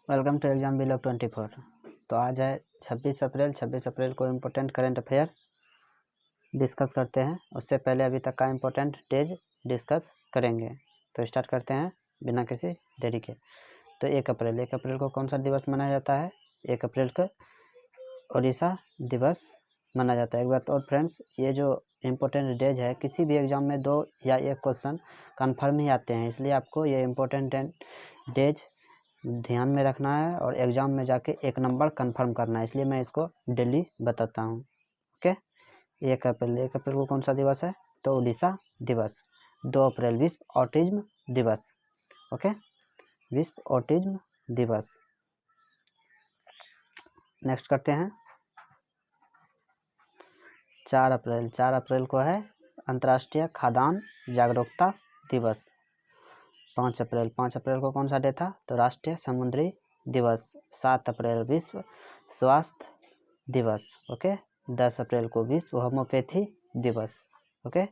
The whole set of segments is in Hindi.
Welcome to exam belong 24। तो आज है 26 अप्रैल। 26 अप्रैल को इम्पोर्टेंट करंट अफेयर डिस्कस करते हैं। उससे पहले अभी तक का इम्पोर्टेंट डेज डिस्कस करेंगे। तो स्टार्ट करते हैं बिना किसी देरी के। तो 1 अप्रैल को कौन सा दिवस मनाया जाता है? 1 अप्रैल को ओडिशा दिवस मनाया जाता है। एक बात और फ्रेंड्स, ये जो इम्पोर्टेंट डेज है, किसी भी एग्जाम में 2 या 1 क्वेश्चन कन्फर्म ही आते हैं, इसलिए आपको ये इम्पोर्टेंट डेज ध्यान में रखना है और एग्जाम में जाके 1 नंबर कंफर्म करना है, इसलिए मैं इसको डेली बताता हूँ। ओके, 1 अप्रैल को कौन सा दिवस है? तो ओडिशा दिवस। 2 अप्रैल विश्व ऑटिज्म दिवस। ओके, विश्व ऑटिज्म दिवस। नेक्स्ट करते हैं 4 अप्रैल को है अंतर्राष्ट्रीय खाद्यान्न जागरूकता दिवस। 5 अप्रैल को कौन सा डे था? तो राष्ट्रीय समुद्री दिवस। 7 अप्रैल विश्व स्वास्थ्य दिवस। ओके, 10 अप्रैल को विश्व होम्योपैथी दिवस। ओके,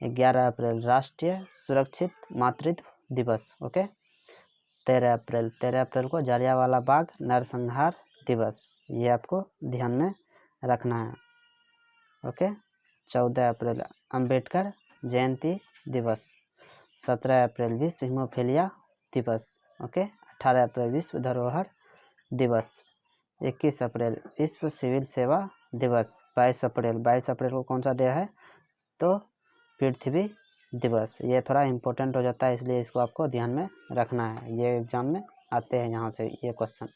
11 अप्रैल राष्ट्रीय सुरक्षित मातृत्व दिवस। ओके, 13 अप्रैल को जलियांवाला बाग नरसंहार दिवस। ये आपको ध्यान में रखना है। ओके, 14 अप्रैल अंबेडकर जयंती दिवस। 17 अप्रैल विश्व हीमोफीलिया दिवस। ओके, 18 अप्रैल विश्व धरोहर दिवस। 21 अप्रैल विश्व सिविल सेवा दिवस। 22 अप्रैल को कौन सा डे है? तो पृथ्वी दिवस। ये थोड़ा इम्पोर्टेंट हो जाता है, इसलिए इसको आपको ध्यान में रखना है, ये एग्जाम में आते हैं यहाँ से ये क्वेश्चन।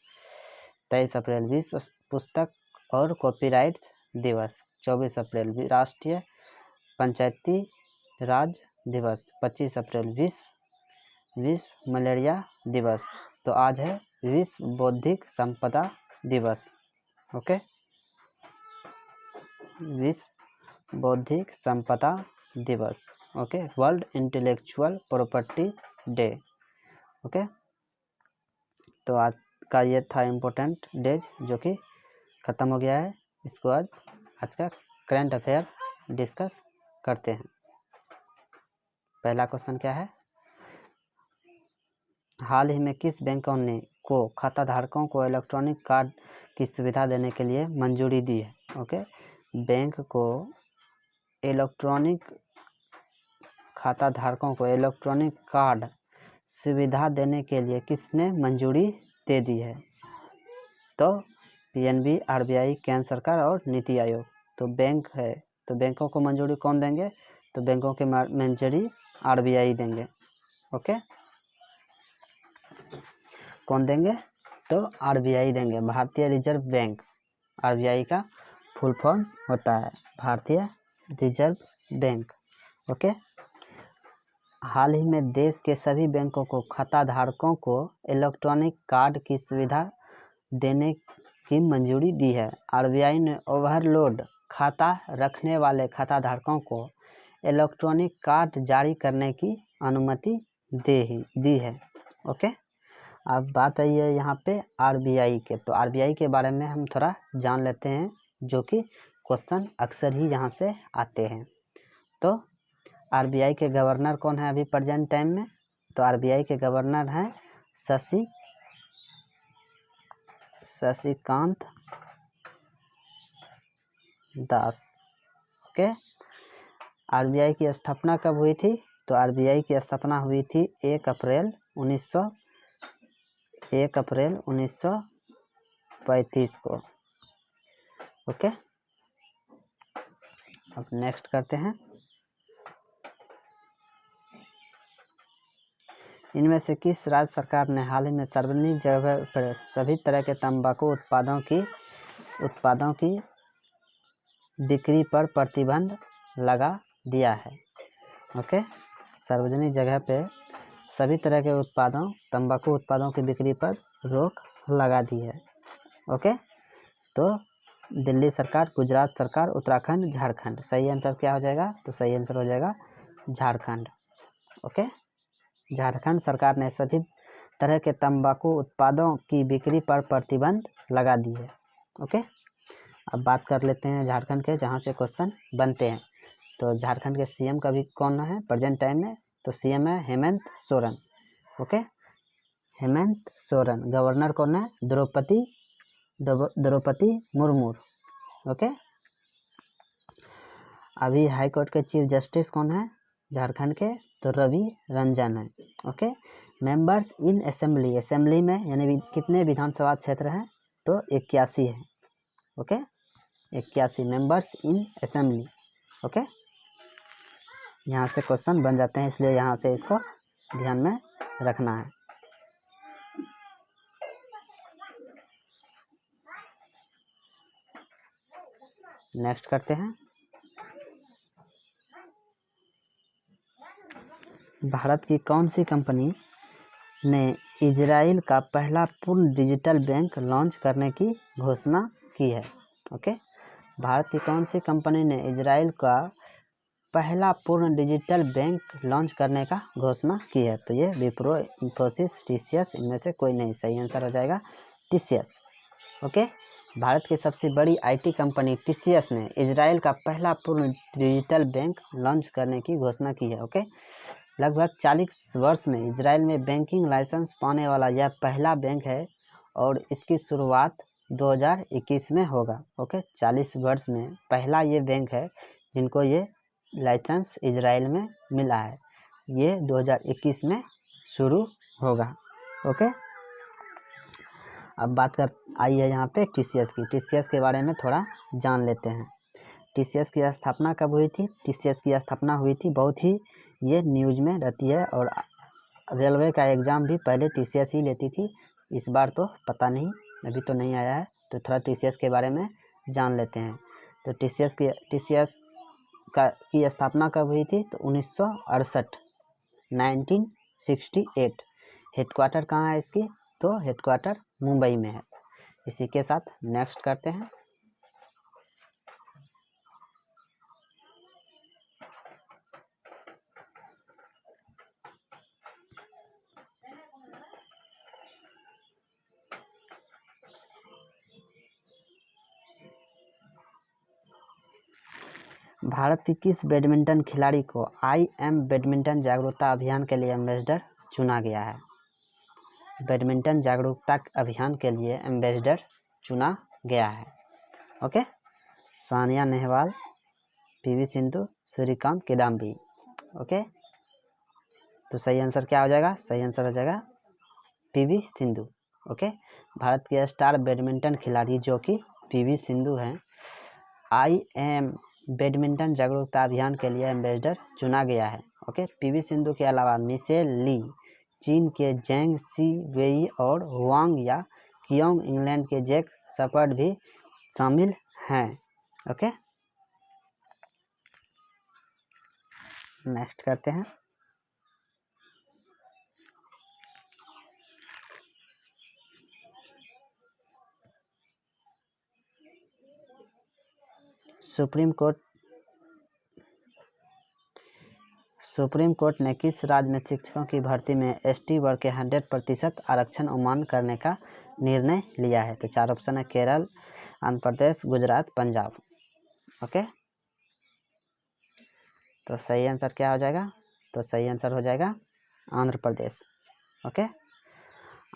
23 अप्रैल विश्व पुस्तक और कॉपीराइट्स दिवस। 24 अप्रैल राष्ट्रीय पंचायती राज दिवस। 25 अप्रैल विश्व मलेरिया दिवस। तो आज है विश्व बौद्धिक संपदा दिवस। ओके, विश्व बौद्धिक संपदा दिवस। Okay, world intellectual property day. Okay, तो आज का ये था इम्पोर्टेंट डेज जो कि ख़त्म हो गया है। इसको आज का करंट अफेयर डिस्कस करते हैं। पहला क्वेश्चन क्या है? हाल ही में किस बैंकों ने को खाता धारकों को इलेक्ट्रॉनिक कार्ड की सुविधा देने के लिए मंजूरी दी है? ओके, बैंक को इलेक्ट्रॉनिक खाता धारकों को इलेक्ट्रॉनिक कार्ड सुविधा देने के लिए किसने मंजूरी दे दी है? तो पीएनबी, आरबीआई, केंद्र सरकार और नीति आयोग। तो बैंक है, तो बैंकों को मंजूरी कौन देंगे? तो बैंकों के मंजूरी आरबीआई देंगे। ओके, कौन देंगे? तो आरबीआई देंगे, भारतीय रिजर्व बैंक। आरबीआई का फुल फॉर्म होता है भारतीय रिजर्व बैंक। ओके, हाल ही में देश के सभी बैंकों को खाता धारकों को इलेक्ट्रॉनिक कार्ड की सुविधा देने की मंजूरी दी है। आरबीआई ने ओवरलोड खाता रखने वाले खाता धारकों को इलेक्ट्रॉनिक कार्ड जारी करने की अनुमति दी है। ओके, अब बात आई है यहाँ पे आरबीआई के। तो आरबीआई के बारे में हम थोड़ा जान लेते हैं, जो कि क्वेश्चन अक्सर ही यहाँ से आते हैं। तो आरबीआई के गवर्नर कौन है अभी प्रेजेंट टाइम में? तो आरबीआई के गवर्नर हैं शशिकांत दास। ओके, आरबीआई की स्थापना कब हुई थी? तो आरबीआई की स्थापना हुई थी 1 अप्रैल 1935 को। ओके, अब नेक्स्ट करते हैं। इनमें से किस राज्य सरकार ने हाल ही में सार्वजनिक जगह पर सभी तरह के तंबाकू उत्पादों की बिक्री पर प्रतिबंध लगा दिया है? ओके, सार्वजनिक जगह पे सभी तरह के तंबाकू उत्पादों की बिक्री पर रोक लगा दी है। ओके, तो दिल्ली सरकार, गुजरात सरकार, उत्तराखंड, झारखंड। सही आंसर क्या हो जाएगा? तो सही आंसर हो जाएगा झारखंड। ओके, झारखंड सरकार ने सभी तरह के तंबाकू उत्पादों की बिक्री पर प्रतिबंध लगा दी है। ओके, अब बात कर लेते हैं झारखंड के, जहाँ से क्वेश्चन बनते हैं। तो झारखंड के सीएम का भी कौन है प्रेजेंट टाइम में? तो सीएम है हेमंत सोरेन। ओके, हेमंत सोरेन। गवर्नर कौन है? द्रौपदी मुर्मू। ओके। अभी हाई कोर्ट के चीफ जस्टिस कौन है झारखंड के? तो रवि रंजन है। Okay. Members in assembly, assembly में यानी कितने विधानसभा क्षेत्र हैं? तो 81 है। Okay, 81 members in assembly. Okay, यहाँ से क्वेश्चन बन जाते हैं, इसलिए यहाँ से इसको ध्यान में रखना है। नेक्स्ट करते हैं। भारत की कौन सी कंपनी ने इजराइल का पहला पूर्ण डिजिटल बैंक लॉन्च करने की घोषणा की है? ओके, भारत की कौन सी कंपनी ने इजराइल का पहला पूर्ण डिजिटल बैंक लॉन्च करने का घोषणा की है? तो ये विप्रो, इंफोसिस, टीसीएस, इनमें से कोई नहीं। सही आंसर हो जाएगा टीसीएस। ओके, भारत की सबसे बड़ी आईटी कंपनी टीसीएस ने इजराइल का पहला पूर्ण डिजिटल बैंक लॉन्च करने की घोषणा की है। ओके, लगभग 40 वर्ष में इजराइल में बैंकिंग लाइसेंस पाने वाला यह पहला बैंक है और इसकी शुरुआत 2021 में होगा। ओके, 40 वर्ष में पहला ये बैंक है जिनको ये लाइसेंस इजराइल में मिला है। ये 2021 में शुरू होगा। ओके, अब बात कर आई है यहाँ पे टीसीएस की। टीसीएस के बारे में थोड़ा जान लेते हैं। टीसीएस की स्थापना कब हुई थी? टीसीएस की स्थापना हुई थी, बहुत ही ये न्यूज में रहती है, और रेलवे का एग्ज़ाम भी पहले टीसीएस ही लेती थी। इस बार तो पता नहीं, अभी तो नहीं आया है, तो थोड़ा टीसीएस के बारे में जान लेते हैं। तो टीसीएस की स्थापना कब हुई थी? तो 1968, 1968। हेडक्वार्टर कहाँ है इसकी? तो हेडक्वार्टर मुंबई में है। इसी के साथ नेक्स्ट करते हैं। भारत की किस बैडमिंटन खिलाड़ी को IM बैडमिंटन जागरूकता अभियान के लिए एम्बेसडर चुना गया है? बैडमिंटन जागरूकता अभियान के लिए एम्बेसडर चुना गया है। Okay, Sania Nehwal, PV Sindhu, Srikanth, Kidambi. Okay, तो सही आंसर क्या हो जाएगा? सही आंसर हो जाएगा PV सिंधु। ओके, भारत के स्टार बैडमिंटन खिलाड़ी जो कि PV सिंधु हैं, IM बैडमिंटन जागरूकता अभियान के लिए एम्बेसडर चुना गया है। ओके, PV सिंधु के अलावा मिशेल ली, चीन के जेंग सी वेई और हुआंग या कियोंग, इंग्लैंड के जैक शपर्ड भी शामिल हैं। ओके, नेक्स्ट करते हैं। सुप्रीम कोर्ट ने किस राज्य में शिक्षकों की भर्ती में ST वर्ग के 100% आरक्षण अमान्य करने का निर्णय लिया है? तो 4 ऑप्शन है, केरल, आंध्र प्रदेश, गुजरात, पंजाब। ओके, तो सही आंसर क्या हो जाएगा? तो सही आंसर हो जाएगा Andhra Pradesh. Okay,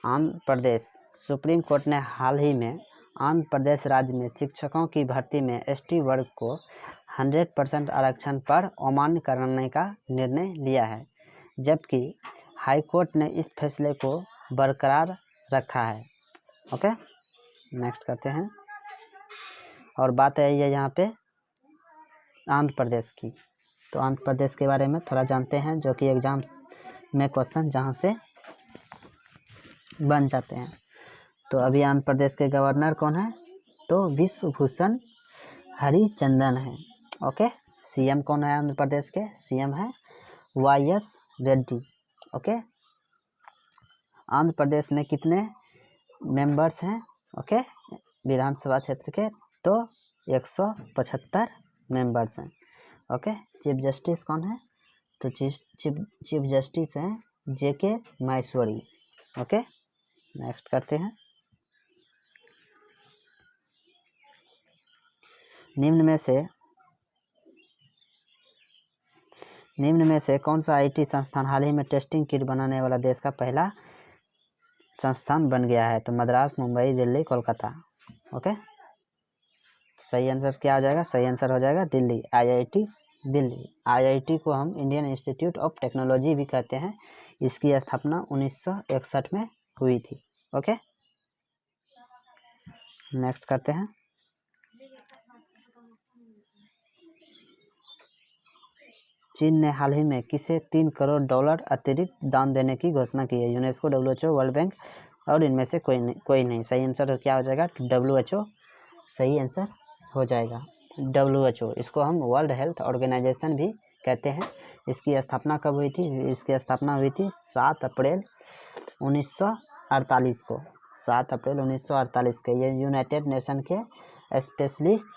Andhra Pradesh. Supreme court ने हाल ही में आंध्र प्रदेश राज्य में शिक्षकों की भर्ती में ST वर्ग को 100% आरक्षण पर अमान्य करने का निर्णय लिया है, जबकि हाई कोर्ट ने इस फैसले को बरकरार रखा है। ओके, नेक्स्ट करते हैं। और बात है ये यहाँ पे आंध्र प्रदेश की, तो आंध्र प्रदेश के बारे में थोड़ा जानते हैं, जो कि एग्जाम में क्वेश्चन जहाँ से बन जाते हैं। तो अभी आंध्र प्रदेश के गवर्नर कौन है? तो विश्वभूषण हरिचंदन है। ओके, CM कौन है आंध्र प्रदेश के? CM है YS रेड्डी। ओके, आंध्र प्रदेश में कितने मेंबर्स हैं? ओके, विधानसभा क्षेत्र के? तो 175 मेंबर्स हैं। ओके, चीफ जस्टिस कौन है? तो चीफ जस्टिस हैं JK माहेश्वरी। ओके, नेक्स्ट करते हैं। निम्न में से कौन सा IT संस्थान हाल ही में टेस्टिंग किट बनाने वाला देश का पहला संस्थान बन गया है? तो मद्रास, मुंबई, दिल्ली, कोलकाता। ओके, सही आंसर क्या हो जाएगा? सही आंसर हो जाएगा दिल्ली, IIT दिल्ली। IIT को हम इंडियन इंस्टीट्यूट ऑफ टेक्नोलॉजी भी कहते हैं। इसकी स्थापना 1961 में हुई थी। ओके, नेक्स्ट करते हैं। चीन ने हाल ही में किसे $3 करोड़ अतिरिक्त दान देने की घोषणा की है? यूनेस्को, WHO, वर्ल्ड बैंक और इनमें से कोई नहीं। सही आंसर क्या हो जाएगा? WHO सही आंसर हो जाएगा। WHO, इसको हम वर्ल्ड हेल्थ ऑर्गेनाइजेशन भी कहते हैं। इसकी स्थापना कब हुई थी? इसकी स्थापना हुई थी 7 अप्रैल 1948 को। 7 अप्रैल 1948 के। ये यूनाइटेड नेशन के स्पेशलिस्ट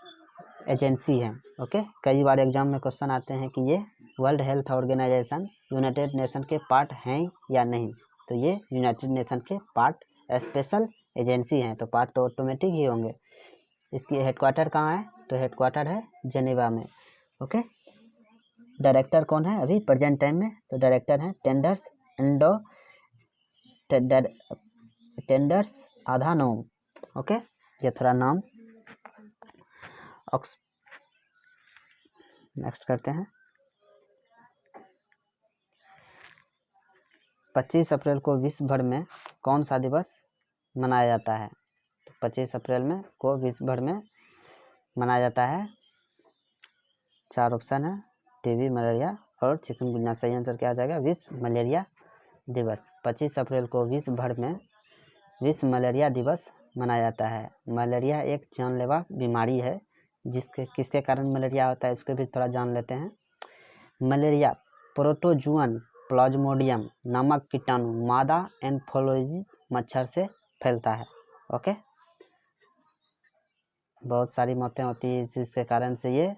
एजेंसी है। ओके, कई बार एग्जाम में क्वेश्चन आते हैं कि ये world health organisation united nation के पार्ट हैं या नहीं। तो ये यूनाइटेड नेशन के पार्ट स्पेशल एजेंसी हैं, तो पार्ट तो ऑटोमेटिक ही होंगे। इसकी हेडक्वार्टर कहाँ है? तो हेडक्वार्टर है जेनेवा में। ओके, डायरेक्टर कौन है अभी प्रेजेंट टाइम में? तो डायरेक्टर हैं टेंडर्स अधानोम। ओके, ये थोड़ा नाम। नेक्स्ट करते हैं। 25 अप्रैल को विश्व भर में कौन सा दिवस मनाया जाता है? तो 25 अप्रैल में को विश्व भर में मनाया जाता है। 4 ऑप्शन है, टीबी, मलेरिया और चिकनगुनिया। सही आंसर क्या आ जाएगा? विश्व मलेरिया दिवस। 25 अप्रैल को विश्व भर में विश्व मलेरिया दिवस मनाया जाता है। मलेरिया एक जानलेवा बीमारी है। किसके कारण मलेरिया होता है इसको भी थोड़ा जान लेते हैं। मलेरिया प्रोटोजुअन प्लाज्मोडियम नामक कीटाणु मादा एन्फोलोजी मच्छर से फैलता है। ओके, बहुत सारी मौतें होती है जिसके कारण से ये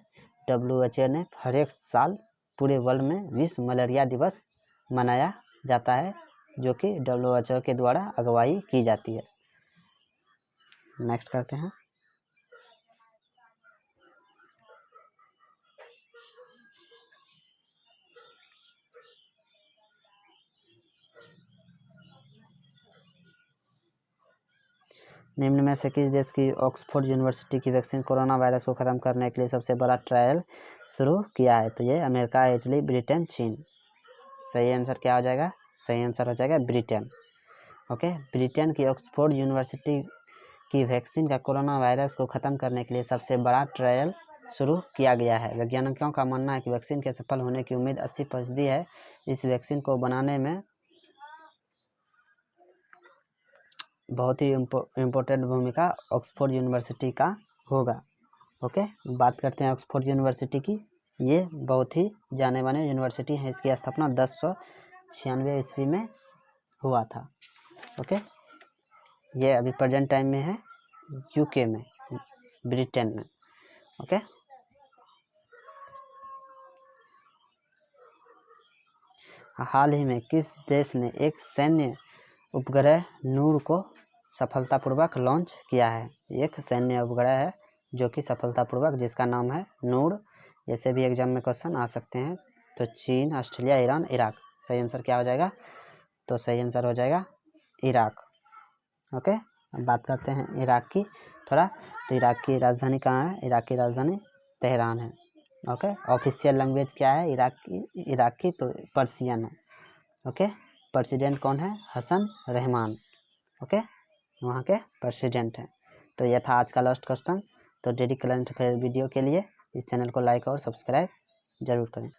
WHO ने हर एक साल पूरे वर्ल्ड में विश्व मलेरिया दिवस मनाया जाता है, जो कि WHO के द्वारा अगुवाई की जाती है। नेक्स्ट करते हैं। निम्न में से किस देश की ऑक्सफोर्ड यूनिवर्सिटी की वैक्सीन कोरोना वायरस को खत्म करने के लिए सबसे बड़ा ट्रायल शुरू किया है? तो ये अमेरिका, इटली, ब्रिटेन, चीन। सही आंसर क्या हो जाएगा? सही आंसर हो जाएगा ब्रिटेन। ओके, ब्रिटेन की ऑक्सफोर्ड यूनिवर्सिटी की वैक्सीन का कोरोना वायरस को खत्म करने के लिए सबसे बड़ा ट्रायल शुरू किया गया है। वैज्ञानिकों का मानना है कि वैक्सीन के सफल होने की उम्मीद 80% है। इस वैक्सीन को बनाने में बहुत ही इम्पोर्टेंट भूमिका ऑक्सफोर्ड यूनिवर्सिटी का होगा। ओके, बात करते हैं ऑक्सफोर्ड यूनिवर्सिटी की। ये बहुत ही जाने माने यूनिवर्सिटी है। इसकी स्थापना 1096 ईस्वी में हुआ था। ओके, ये अभी प्रेजेंट टाइम में है UK में, ब्रिटेन में। ओके, हाल ही में किस देश ने एक सैन्य उपग्रह नूर को सफलतापूर्वक लॉन्च किया है? एक सैन्य उपग्रह है जो कि सफलतापूर्वक, जिसका नाम है नूर। जैसे भी एग्जाम में क्वेश्चन आ सकते हैं। तो चीन, ऑस्ट्रेलिया, ईरान, इराक। सही आंसर क्या हो जाएगा? तो सही आंसर हो जाएगा इराक। ओके, अब बात करते हैं इराक की थोड़ा। तो इराक की राजधानी कहाँ है? इराक की राजधानी तेहरान है। ओके, ऑफिशियल लैंग्वेज क्या है इराक की? तो पर्शियन है। ओके, प्रेसिडेंट कौन है? हसन रहमान। ओके, वहाँ के प्रेसिडेंट हैं। तो यह था आज का लास्ट क्वेश्चन। तो डेली करंट अफेयर वीडियो के लिए इस चैनल को लाइक और सब्सक्राइब जरूर करें।